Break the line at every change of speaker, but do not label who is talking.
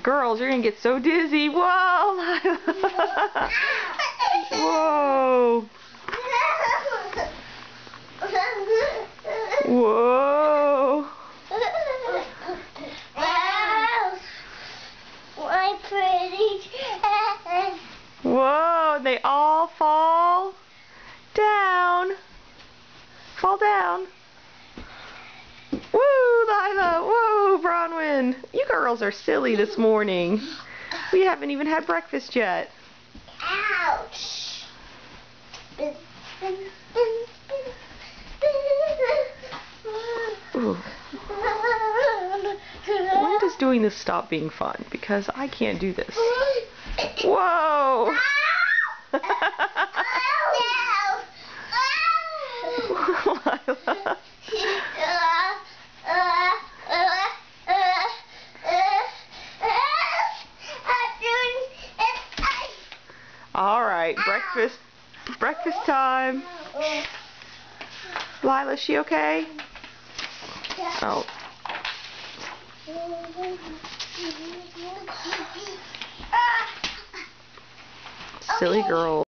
Girls, you're gonna get so dizzy. Whoa! Whoa! Whoa!
My pretty.
Whoa! They all fall down. Fall down. Woo, Lila! Whoa, Bronwyn! You girls are silly this morning. We haven't even had breakfast yet.
Ouch!
Ooh. When does doing this stop being fun? Because I can't do this. Whoa! Lila. All right, breakfast time. Lila, is she okay? Oh. Silly girl.